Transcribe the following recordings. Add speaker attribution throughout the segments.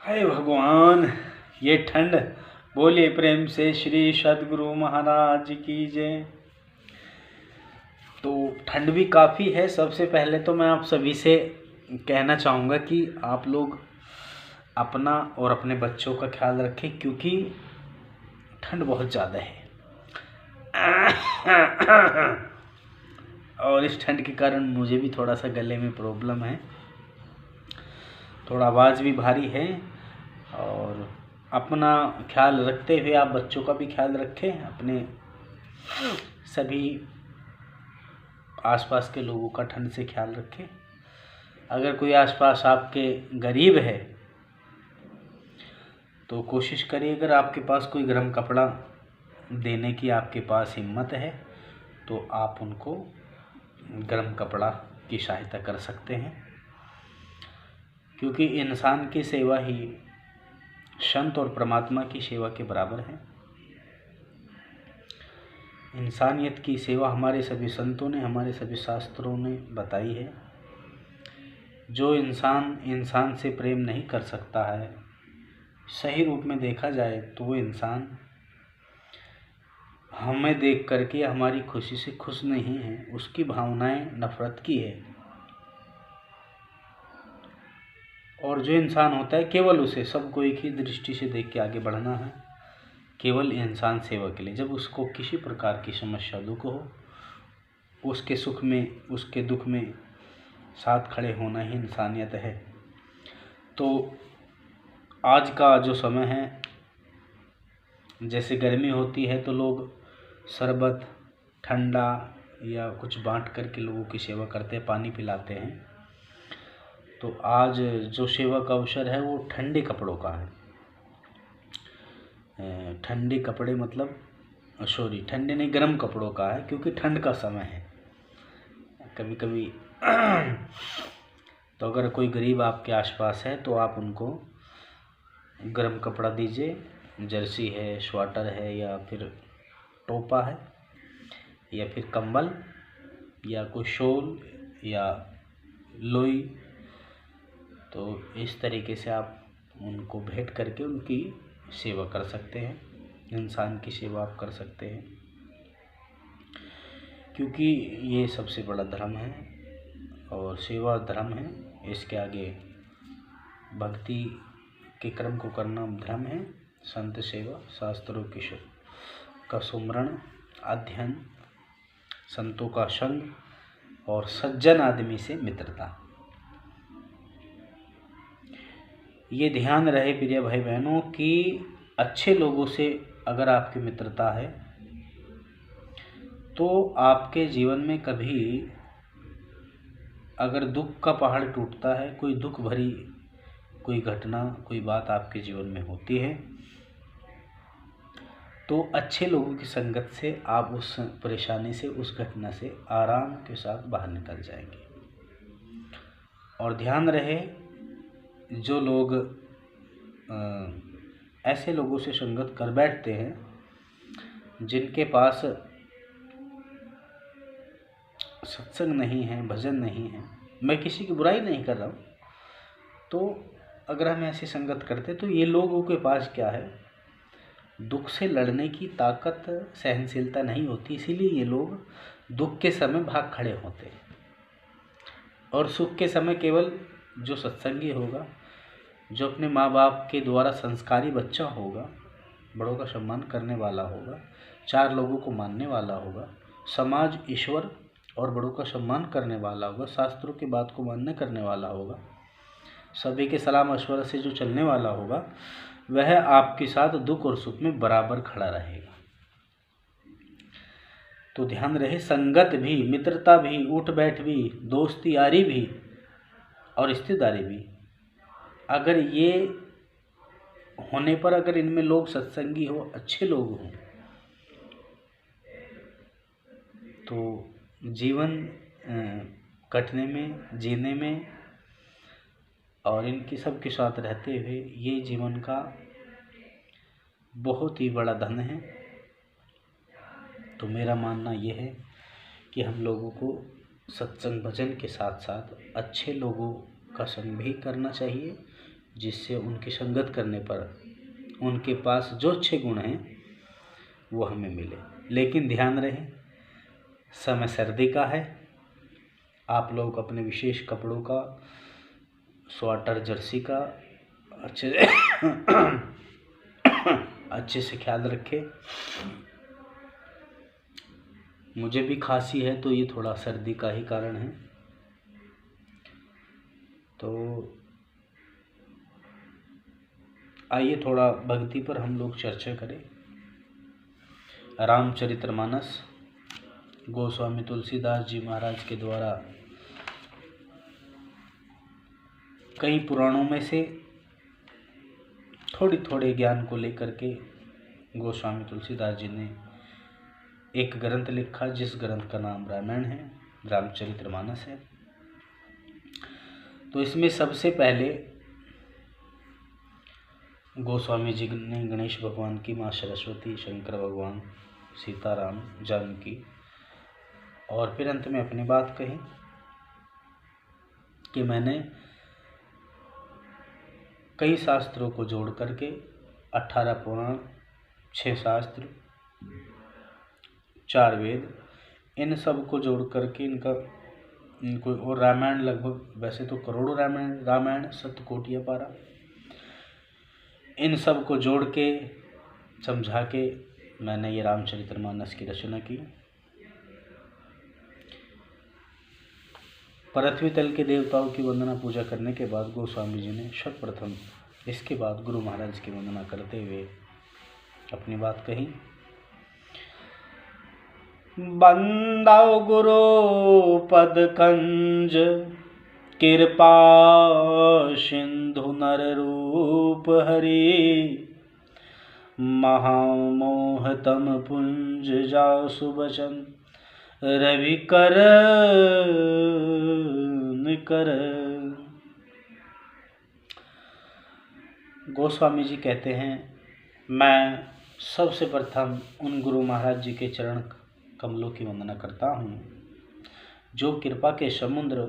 Speaker 1: हे भगवान, ये ठंड। बोलिए प्रेम से श्री सद्गुरु महाराज की जय। तो ठंड भी काफ़ी है। सबसे पहले तो मैं आप सभी से कहना चाहूँगा कि आप लोग अपना और अपने बच्चों का ख्याल रखें, क्योंकि ठंड बहुत ज़्यादा है। और इस ठंड के कारण मुझे भी थोड़ा सा गले में प्रॉब्लम है, थोड़ा आवाज़ भी भारी है। और अपना ख्याल रखते हुए आप बच्चों का भी ख्याल रखें, अपने सभी आसपास के लोगों का ठंड से ख्याल रखें। अगर कोई आसपास आपके गरीब है तो कोशिश करिए, अगर आपके पास कोई गर्म कपड़ा देने की आपके पास हिम्मत है तो आप उनको गर्म कपड़ा की सहायता कर सकते हैं, क्योंकि इंसान की सेवा ही संत और परमात्मा की सेवा के बराबर है। इंसानियत की सेवा हमारे सभी संतों ने, हमारे सभी शास्त्रों ने बताई है। जो इंसान से प्रेम नहीं कर सकता है, सही रूप में देखा जाए तो वो इंसान हमें देख करके हमारी खुशी से खुश नहीं है, उसकी भावनाएं नफरत की है। और जो इंसान होता है, केवल उसे सबको एक ही दृष्टि से देख के आगे बढ़ना है, केवल इंसान सेवा के लिए। जब उसको किसी प्रकार की समस्या दुख हो, उसके सुख में उसके दुख में साथ खड़े होना ही इंसानियत है। तो आज का जो समय है, जैसे गर्मी होती है तो लोग शरबत, ठंडा या कुछ बांट करके लोगों की सेवा करते हैं, पानी पिलाते हैं। तो आज जो सेवा का अवसर है वो ठंडे कपड़ों का है। ठंडे कपड़े मतलब ठंडे नहीं, गर्म कपड़ों का है, क्योंकि ठंड का समय है। कभी कभी तो अगर कोई गरीब आपके आसपास है तो आप उनको गर्म कपड़ा दीजिए। जर्सी है, स्वेटर है, या फिर टोपा है, या फिर कंबल, या कोई शॉल या लोई। तो इस तरीके से आप उनको भेंट करके उनकी सेवा कर सकते हैं। इंसान की सेवा आप कर सकते हैं, क्योंकि ये सबसे बड़ा धर्म है और सेवा धर्म है। इसके आगे भक्ति के कर्म को करना धर्म है। संत सेवा, शास्त्रों का सुमरण, अध्ययन, संतों का संग और सज्जन आदमी से मित्रता। ये ध्यान रहे प्रिय भाई बहनों कि अच्छे लोगों से अगर आपकी मित्रता है तो आपके जीवन में कभी अगर दुख का पहाड़ टूटता है, कोई दुख भरी कोई घटना, कोई बात आपके जीवन में होती है, तो अच्छे लोगों की संगत से आप उस परेशानी से, उस घटना से आराम के साथ बाहर निकल जाएंगे। और ध्यान रहे, जो लोग ऐसे लोगों से संगत कर बैठते हैं जिनके पास सत्संग नहीं है, भजन नहीं है, मैं किसी की बुराई नहीं कर रहा हूँ, तो अगर हम ऐसी संगत करते तो ये लोगों के पास क्या है, दुख से लड़ने की ताकत, सहनशीलता नहीं होती। इसीलिए ये लोग दुख के समय भाग खड़े होते हैं। और सुख के समय केवल जो सत्संगी होगा, जो अपने माँ बाप के द्वारा संस्कारी बच्चा होगा, बड़ों का सम्मान करने वाला होगा, चार लोगों को मानने वाला होगा, समाज, ईश्वर और बड़ों का सम्मान करने वाला होगा, शास्त्रों की बात को मानने करने वाला होगा, सभी के सलाम मशवरा से जो चलने वाला होगा, वह आपके साथ दुख और सुख में बराबर खड़ा रहेगा। तो ध्यान रहे, संगत भी, मित्रता भी, उठ बैठ भी, दोस्ती यारी भी और रिश्तेदारी भी, अगर ये होने पर, अगर इनमें लोग सत्संगी हो, अच्छे लोग हों, तो जीवन कटने में, जीने में और इनके सब के साथ रहते हुए ये जीवन का बहुत ही बड़ा धन है। तो मेरा मानना ये है कि हम लोगों को सत्संग भजन के साथ साथ अच्छे लोगों का संग भी करना चाहिए, जिससे उनकी संगत करने पर उनके पास जो अच्छे गुण हैं वो हमें मिले। लेकिन ध्यान रहे, समय सर्दी का है, आप लोग अपने विशेष कपड़ों का, स्वेटर, जर्सी का अच्छे से ख्याल रखें। मुझे भी खांसी है तो ये थोड़ा सर्दी का ही कारण है। तो आइए थोड़ा भक्ति पर हम लोग चर्चा करें। रामचरितमानस गोस्वामी तुलसीदास जी महाराज के द्वारा कई पुराणों में से थोड़े थोड़े ज्ञान को लेकर के गोस्वामी तुलसीदास जी ने एक ग्रंथ लिखा, जिस ग्रंथ का नाम रामायण है, रामचरितमानस है। तो इसमें सबसे पहले गोस्वामी जी ने गणेश भगवान की, माँ सरस्वती, शंकर भगवान, सीताराम, जानकी और फिर अंत में अपनी बात कही कि मैंने कई शास्त्रों को जोड़ करके 18 पुराण, 6 शास्त्र, 4 वेद, इन सब को जोड़ करके इनको और रामायण, लगभग वैसे तो करोड़ों रामायण सप्तकोटि अपारा, इन सब को जोड़ के समझा के मैंने ये रामचरितमानस की रचना की। पृथ्वी तल के देवताओं की वंदना पूजा करने के बाद गोस्वामी जी ने सर्वप्रथम इसके बाद गुरु महाराज की वंदना करते हुए अपनी बात कही। बंदाओ गुरु पद कंज, कृपा सिंधु नर रूप हरि, महामोहतम पुंज जासु बचन, रवि कर निकर। गोस्वामी जी कहते हैं, मैं सबसे प्रथम उन गुरु महाराज जी के चरण कमलों की वंदना करता हूँ जो कृपा के समुद्र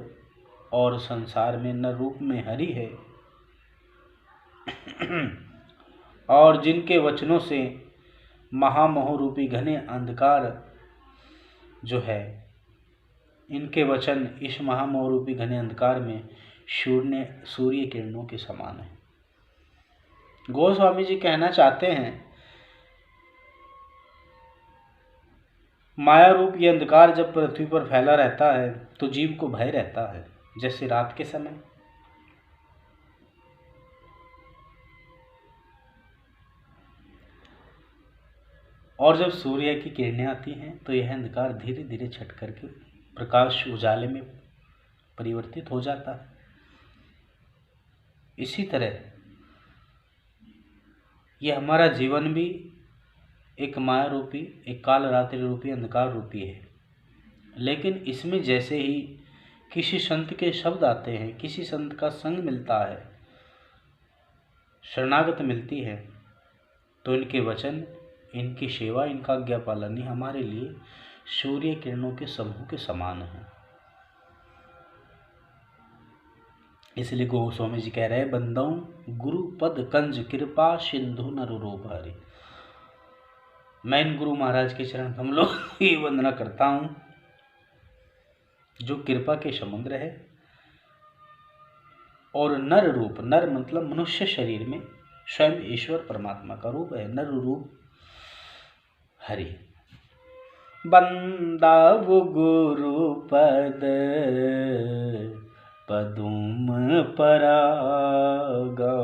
Speaker 1: और संसार में न रूप में हरि है और जिनके वचनों से महामोहरूपी घने अंधकार जो है, इनके वचन इस महामोहरूपी घने अंधकार में सूर्य किरणों के समान है। गोस्वामी जी कहना चाहते हैं, माया रूप ये अंधकार जब पृथ्वी पर फैला रहता है तो जीव को भय रहता है, जैसे रात के समय और जब सूर्य की किरणें आती हैं तो यह अंधकार धीरे धीरे छट करके प्रकाश उजाले में परिवर्तित हो जाता है। इसी तरह यह हमारा जीवन भी एक माया रूपी, एक काल रात्रि रूपी, अंधकार रूपी है। लेकिन इसमें जैसे ही किसी संत के शब्द आते हैं, किसी संत का संग मिलता है, शरणागत मिलती है, तो इनके वचन, इनकी सेवा, इनका आज्ञा पालन ही हमारे लिए सूर्य किरणों के समूह के समान है। इसलिए गोस्वामी जी कह रहे हैं, बंदाओं गुरु पद कंज, कृपा सिंधु नर रूप हरि। मैं इन गुरु महाराज के चरण कमलों की वंदना करता हूँ जो कृपा के समुद्र है और नर रूप, नर मतलब मनुष्य शरीर में स्वयं ईश्वर परमात्मा का रूप है, नर रूप हरि। बंदाव गुरु पद पदुम परागा।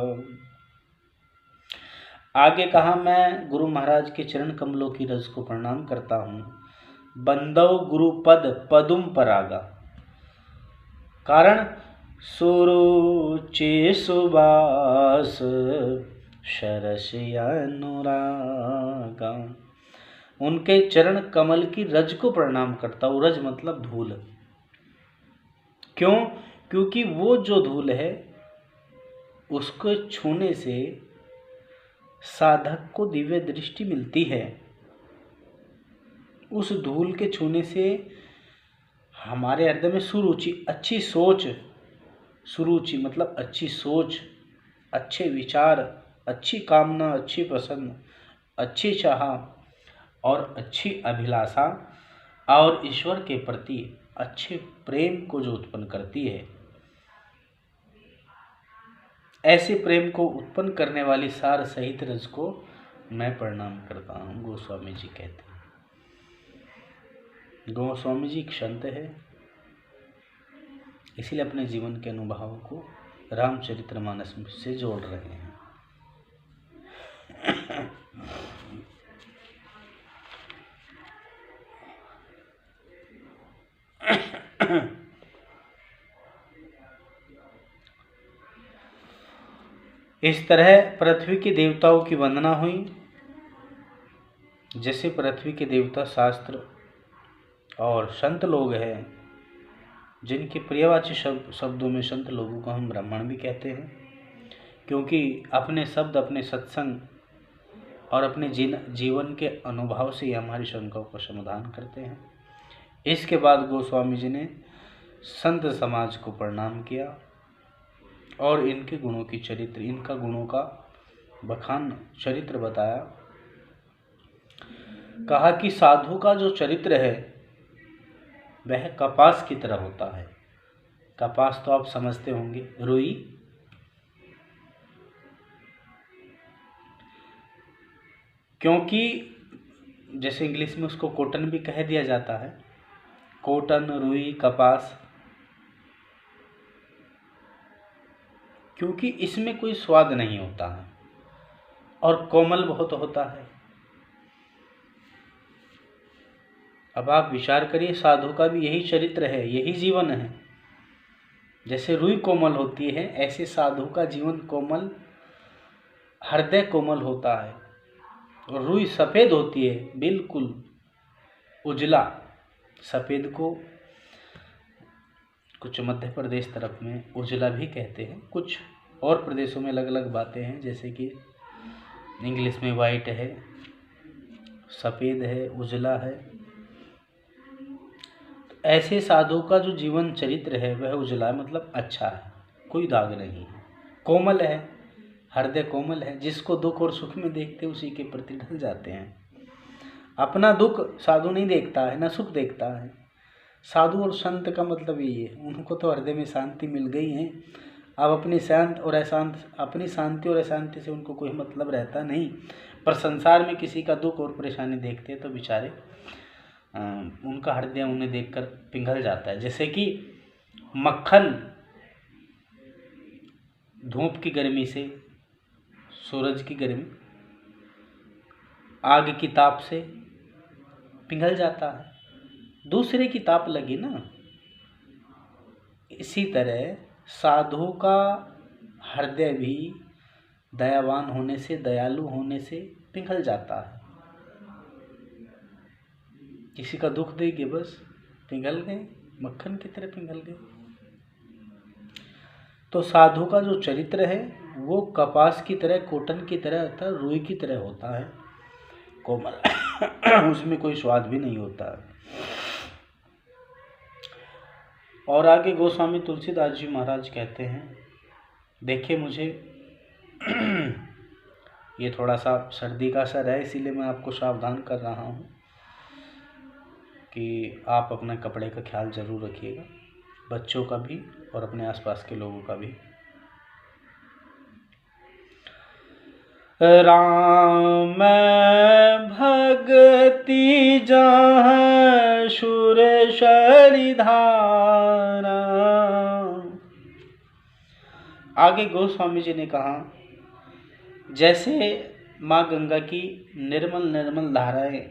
Speaker 1: आगे कहा, मैं गुरु महाराज के चरण कमलों की रज को प्रणाम करता हूँ। बंदव गुरु पद पदुम परागा, कारण सुरुचि सुबास शरस्य अनुरागा। उनके चरण कमल की रज को प्रणाम करता हूँ। रज मतलब धूल। क्यों? क्योंकि वो जो धूल है उसको छूने से साधक को दिव्य दृष्टि मिलती है। उस धूल के छूने से हमारे हृदय में सुरुचि, अच्छी सोच, सुरुचि मतलब अच्छी सोच अच्छे विचार, अच्छी कामना, अच्छी पसंद, अच्छी चाह और अच्छी अभिलाषा और ईश्वर के प्रति अच्छे प्रेम को जो उत्पन्न करती है, ऐसे प्रेम को उत्पन्न करने वाली सार सहित रज को मैं प्रणाम करता हूँ, गोस्वामी जी कहते हैं। गोस्वामी जी एक संत है, इसीलिए अपने जीवन के अनुभवों को रामचरितमानस से जोड़ रहे हैं। इस तरह पृथ्वी के देवताओं की वंदना हुई। जैसे पृथ्वी के देवता शास्त्र और संत लोग हैं, जिनके प्रियवाची शब्दों में संत लोगों को हम ब्राह्मण भी कहते हैं, क्योंकि अपने शब्द, अपने सत्संग और अपने जीवन के अनुभव से ये हमारी शंकाओं का समाधान करते हैं। इसके बाद गोस्वामी जी ने संत समाज को प्रणाम किया और इनके गुणों की चरित्र, इनका गुणों का बखान, चरित्र बताया। कहा कि साधु का जो चरित्र है वह कपास की तरह होता है। कपास तो आप समझते होंगे, रुई। क्योंकि जैसे इंग्लिश में उसको कॉटन भी कह दिया जाता है, कॉटन, रुई, कपास, क्योंकि इसमें कोई स्वाद नहीं होता है और कोमल बहुत होता है। अब आप विचार करिए, साधु का भी यही चरित्र है, यही जीवन है। जैसे रुई कोमल होती है, ऐसे साधु का जीवन कोमल, हृदय कोमल होता है। और रुई सफ़ेद होती है, बिल्कुल उजला। सफ़ेद को कुछ मध्य प्रदेश तरफ में उजला भी कहते हैं, कुछ और प्रदेशों में अलग अलग बातें हैं, जैसे कि इंग्लिश में वाइट है, सफ़ेद है, उजला है। तो ऐसे साधु का जो जीवन चरित्र है वह उजला है, मतलब अच्छा है, कोई दाग नहीं है, कोमल है, हृदय कोमल है। जिसको दुख और सुख में देखते उसी के प्रति ढल जाते हैं। अपना दुख साधु नहीं देखता है, न सुख देखता है। साधु और संत का मतलब यही है, उनको तो हृदय में शांति मिल गई है। अब अपनी शांति और अशांति से उनको कोई मतलब रहता नहीं। पर संसार में किसी का दुख और परेशानी देखते तो बेचारे उनका हृदय उन्हें देखकर पिघल जाता है। जैसे कि मक्खन धूप की गर्मी से, सूरज की गर्मी, आग की ताप से पिघल जाता है, दूसरे की ताप लगी ना। इसी तरह साधु का हृदय भी दयावान होने से, दयालु होने से पिघल जाता है। किसी का दुख देंगे बस पिघल गए, मक्खन की तरह पिघल गए। तो साधु का जो चरित्र है वो कपास की तरह, कॉटन की तरह अर्थात रुई की तरह होता है, कोमल। उसमें कोई स्वाद भी नहीं होता है। और आगे गोस्वामी तुलसीदास जी महाराज कहते हैं, देखिए मुझे ये थोड़ा सा सर्दी का असर है, इसीलिए मैं आपको सावधान कर रहा हूँ कि आप अपने कपड़े का ख्याल ज़रूर रखिएगा, बच्चों का भी और अपने आसपास के लोगों का भी। राम भगति जहाँ सुर सरिधारा। आगे गोस्वामी जी ने कहा, जैसे माँ गंगा की निर्मल निर्मल धाराएं,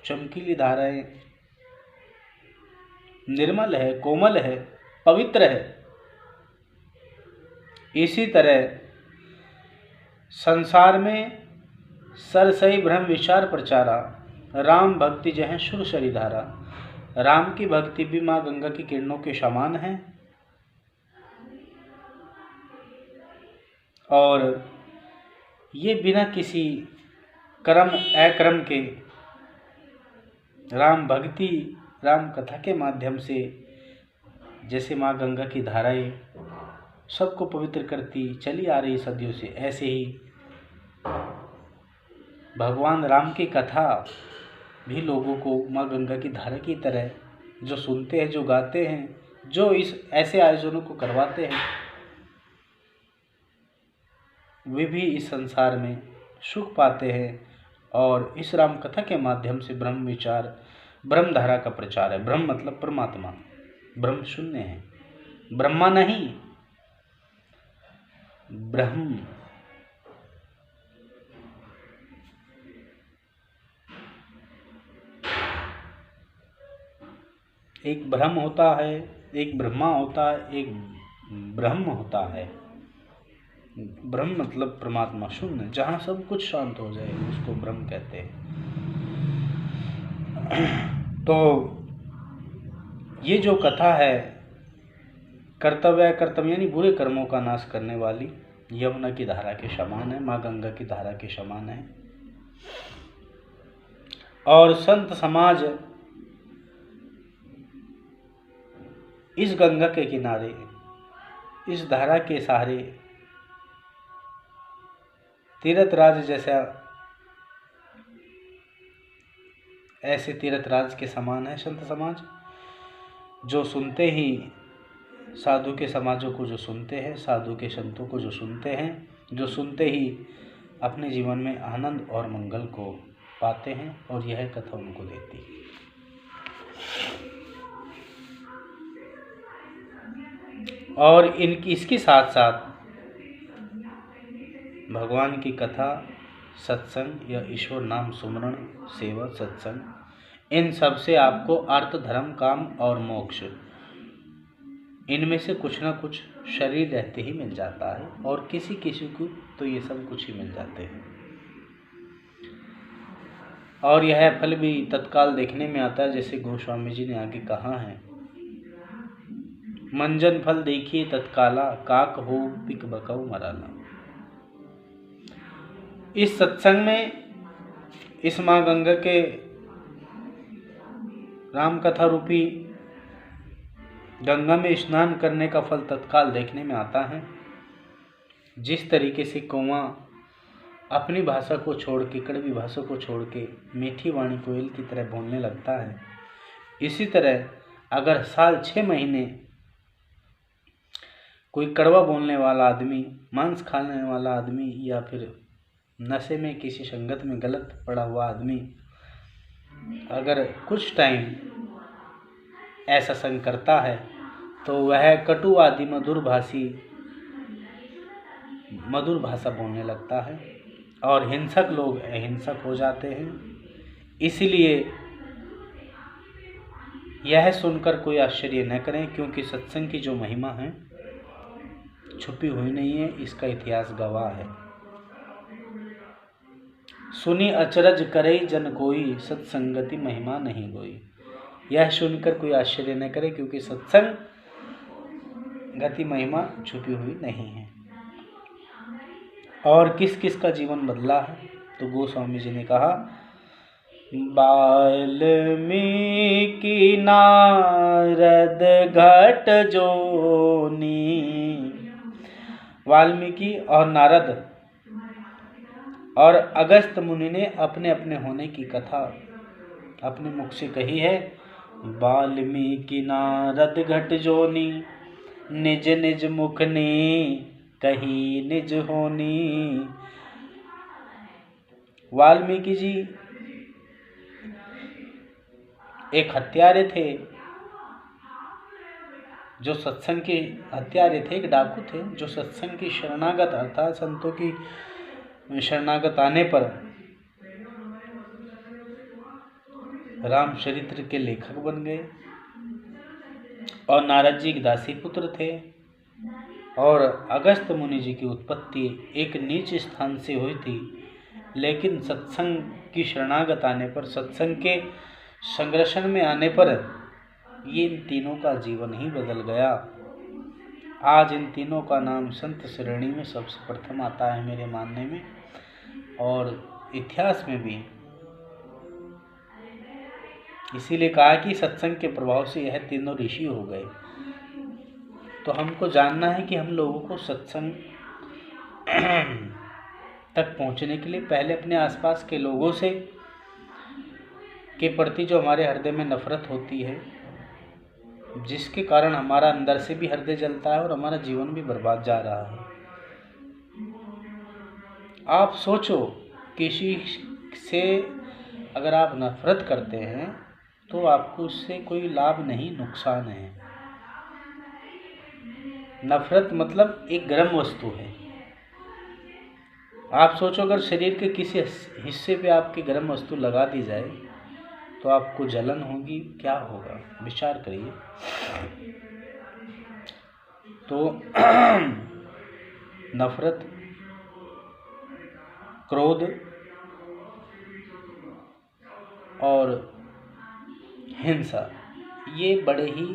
Speaker 1: चमकीली धाराएं, निर्मल है, कोमल है, पवित्र है, इसी तरह संसार में सरसई ब्रह्म विचार प्रचारा, राम भक्ति जह सुर सरिधारा। राम की भक्ति भी माँ गंगा की किरणों के समान है और ये बिना किसी कर्म अकर्म के राम भक्ति, राम कथा के माध्यम से, जैसे माँ गंगा की धाराएं सबको पवित्र करती चली आ रही सदियों से। ऐसे ही भगवान राम की कथा भी लोगों को माँ गंगा की धारा की तरह जो सुनते हैं, जो गाते हैं, जो इस ऐसे आयोजनों को करवाते हैं, वे भी इस संसार में सुख पाते हैं। और इस राम कथा के माध्यम से ब्रह्म विचार, ब्रह्म धारा का प्रचार है। ब्रह्म मतलब परमात्मा, ब्रह्म शून्य है, ब्रह्मा नहीं, ब्रह्म। एक ब्रह्म होता है, एक ब्रह्मा होता है, एक ब्रह्म होता है। ब्रह्म मतलब परमात्मा, शून्य, जहाँ सब कुछ शांत हो जाए उसको ब्रह्म कहते हैं। तो ये जो कथा है कर्तव्य यानी बुरे कर्मों का नाश करने वाली यमुना की धारा के समान है, माँ गंगा की धारा के समान है। और संत समाज इस गंगा के किनारे, इस धारा के सहारे तीर्थराज जैसा, ऐसे तीर्थराज के समान है संत समाज, जो सुनते ही साधु के समाजों को जो सुनते हैं, साधु के संतों को जो सुनते हैं, जो सुनते ही अपने जीवन में आनंद और मंगल को पाते हैं, और यह कथा उनको देती है। और इसके साथ साथ भगवान की कथा, सत्संग या ईश्वर नाम सुमरण, सेवा, सत्संग, इन सब से आपको अर्थ, धर्म, काम और मोक्ष, इनमें से कुछ ना कुछ शरीर रहते ही मिल जाता है। और किसी किसी को तो ये सब कुछ ही मिल जाते हैं। और यह फल भी तत्काल देखने में आता है, जैसे गोस्वामी जी ने आगे कहा है, मंजन फल देखिए तत्काला, काक हो पिक बकाऊ मराला। इस सत्संग में, इस माँ गंगा के राम कथा रूपी गंगा में स्नान करने का फल तत्काल देखने में आता है। जिस तरीके से कौवा अपनी भाषा को छोड़ के, कड़वी भाषा को छोड़ के मीठी वाणी कोयल की तरह बोलने लगता है, इसी तरह अगर साल 6 महीने कोई कड़वा बोलने वाला आदमी, मांस खाने वाला आदमी, या फिर नशे में किसी संगत में गलत पड़ा हुआ आदमी अगर कुछ टाइम ऐसा संग करता है, तो वह कटुवादी मधुर भाषा बोलने लगता है, और हिंसक लोग अहिंसक हो जाते हैं। इसलिए यह सुनकर कोई आश्चर्य न करें, क्योंकि सत्संग की जो महिमा है छुपी हुई नहीं है, इसका इतिहास गवाह है। सुनी अचरज करे जन कोई, सत्संगति महिमा नहीं कोई। यह सुनकर कोई आश्चर्य न करे, क्योंकि सत्संग गति महिमा छुपी हुई नहीं है। और किस किस का जीवन बदला है, तो गोस्वामी जी ने कहा, वाल्मीकि नारद घट जोनी। वाल्मीकि और नारद और अगस्त मुनि ने अपने अपने होने की कथा अपने मुख से कही है। वाल्मीकि नारद घट जोनी, निज निज मुख ने कही निज होनी। वाल्मीकि जी एक हत्यारे थे, जो सत्संग के हत्यारे थे, एक डाकू थे, जो सत्संग की शरणागत अर्थात संतों की शरणागत आने पर राम चरित्र के लेखक बन गए। और नारद जी एक दासी पुत्र थे। और अगस्त मुनि जी की उत्पत्ति एक नीच स्थान से हुई थी, लेकिन सत्संग की शरणागत आने पर, सत्संग के संरक्षण में आने पर ये इन तीनों का जीवन ही बदल गया। आज इन तीनों का नाम संत श्रेणी में सबसे प्रथम आता है मेरे मानने में, और इतिहास में भी। इसीलिए कहा कि सत्संग के प्रभाव से यह तीनों ऋषि हो गए। तो हमको जानना है कि हम लोगों को सत्संग तक पहुंचने के लिए पहले अपने आसपास के लोगों से के प्रति जो हमारे हृदय में नफरत होती है, जिसके कारण हमारा अंदर से भी हृदय जलता है और हमारा जीवन भी बर्बाद जा रहा है। आप सोचो, किसी से अगर आप नफरत करते हैं तो आपको उससे कोई लाभ नहीं, नुकसान है। नफरत मतलब एक गर्म वस्तु है। आप सोचो, अगर शरीर के किसी हिस्से पे आपकी गर्म वस्तु लगा दी जाए तो आपको जलन होगी, क्या होगा, विचार करिए। तो नफरत, क्रोध और हिंसा ये बड़े ही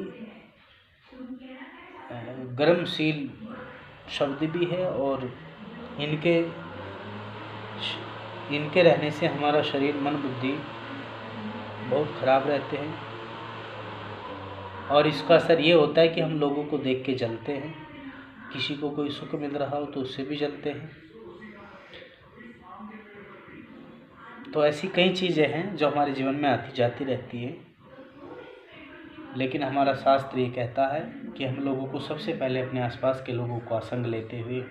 Speaker 1: गर्मशील शब्द भी है और इनके रहने से हमारा शरीर, मन, बुद्धि बहुत खराब रहते हैं और इसका असर ये होता है कि हम लोगों को देख के जलते हैं। किसी को कोई सुख मिल रहा हो तो उससे भी जलते हैं। तो ऐसी कई चीज़ें हैं जो हमारे जीवन में आती जाती रहती है, लेकिन हमारा शास्त्र ये कहता है कि हम लोगों को सबसे पहले अपने आसपास के लोगों का संग लेते हुए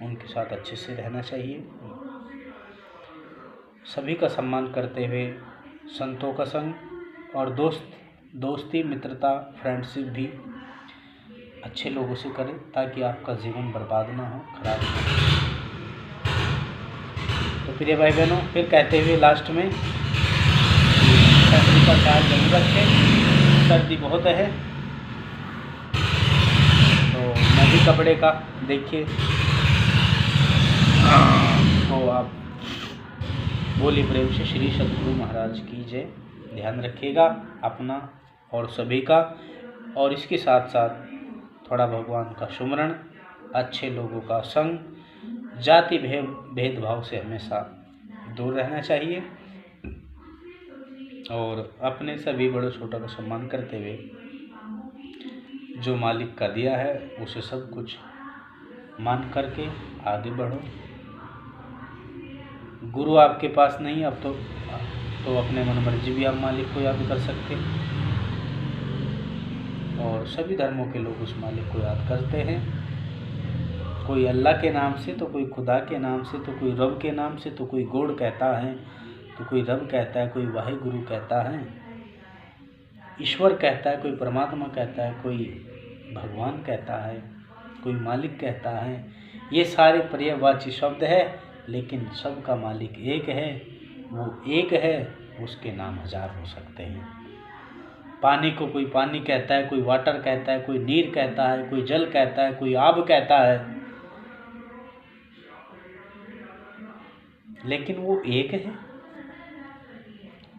Speaker 1: उनके साथ अच्छे से रहना चाहिए, सभी का सम्मान करते हुए, संतों का संग और दोस्ती, मित्रता, फ्रेंडशिप भी अच्छे लोगों से करें ताकि आपका जीवन बर्बाद ना हो, खराब ना हो। तो प्रिय भाई बहनों, फिर कहते हुए लास्ट में सर्दी का ख्याल जरूर रखें, सर्दी बहुत है। तो नदी कपड़े का देखिए, तो आप बोली प्रेम से श्री सद्गुरु महाराज की जय। ध्यान रखिएगा अपना और सभी का, और इसके साथ साथ थोड़ा भगवान का सुमरण, अच्छे लोगों का संग, जाति भेदभाव से हमेशा दूर रहना चाहिए और अपने सभी बड़े छोटों का सम्मान करते हुए जो मालिक का दिया है उसे सब कुछ मान करके आगे बढ़ो। गुरु आपके पास नहीं, अब तो अपने मन मर्जी भी आप मालिक को याद कर सकते हैं और सभी धर्मों के लोग उस मालिक को याद करते हैं। कोई अल्लाह के नाम से, तो कोई खुदा के नाम से, तो कोई रब के नाम से, तो कोई गॉड कहता है, तो कोई रब कहता है, कोई वाहिगुरु कहता है, ईश्वर कहता है, कोई परमात्मा कहता है, कोई भगवान कहता है, कोई मालिक कहता है। ये सारे पर्यायवाची शब्द है, लेकिन सबका मालिक एक है। वो एक है, उसके नाम हजार हो सकते हैं। पानी को कोई पानी कहता है, कोई वाटर कहता है, कोई नीर कहता है, कोई जल कहता है, कोई आब कहता है, लेकिन वो एक है।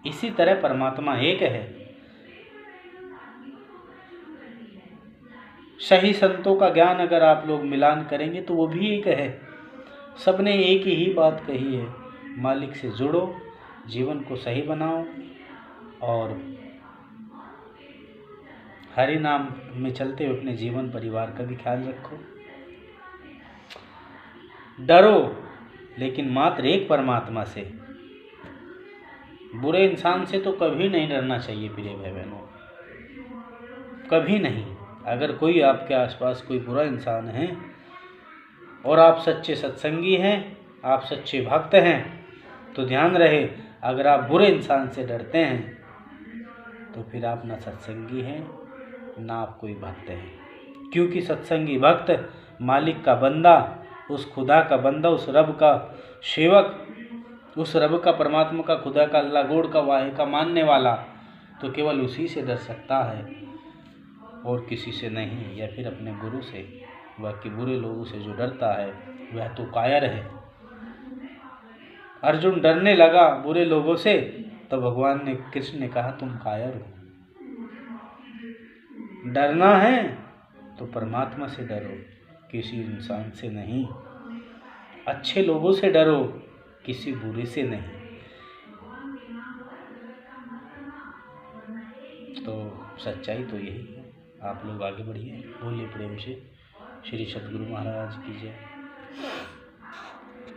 Speaker 1: इसी तरह परमात्मा एक है। सही संतों का ज्ञान अगर आप लोग मिलान करेंगे तो वो भी एक है। सबने एक ही बात कही है, मालिक से जुड़ो, जीवन को सही बनाओ और हरि नाम में चलते हुए अपने जीवन परिवार का भी ख्याल रखो। डरो, लेकिन मात्र एक परमात्मा से। बुरे इंसान से तो कभी नहीं डरना चाहिए प्रिय भाई बहनों, कभी नहीं। अगर कोई आपके आसपास कोई बुरा इंसान है और आप सच्चे सत्संगी हैं, आप सच्चे भक्त हैं, तो ध्यान रहे, अगर आप बुरे इंसान से डरते हैं तो फिर आप ना सत्संगी हैं ना आप कोई भक्त हैं। क्योंकि सत्संगी भक्त मालिक का बंदा, उस खुदा का बंदा, उस रब का सेवक, उस रब का, परमात्मा का, खुदा का, अल्लाह गॉड का, वाहे का मानने वाला, तो केवल उसी से डर सकता है और किसी से नहीं, या फिर अपने गुरु से। बाकी बुरे लोगों से जो डरता है वह तो कायर है। अर्जुन डरने लगा बुरे लोगों से, तो भगवान ने, कृष्ण ने कहा तुम कायर हो। डरना है तो परमात्मा से डरो, किसी इंसान से नहीं। अच्छे लोगों से डरो, किसी बुरे से नहीं। तो सच्चाई तो यही है। आप लोग आगे बढ़िए, बोलिए प्रेम से। श्री सद्गुरु महाराज की जय।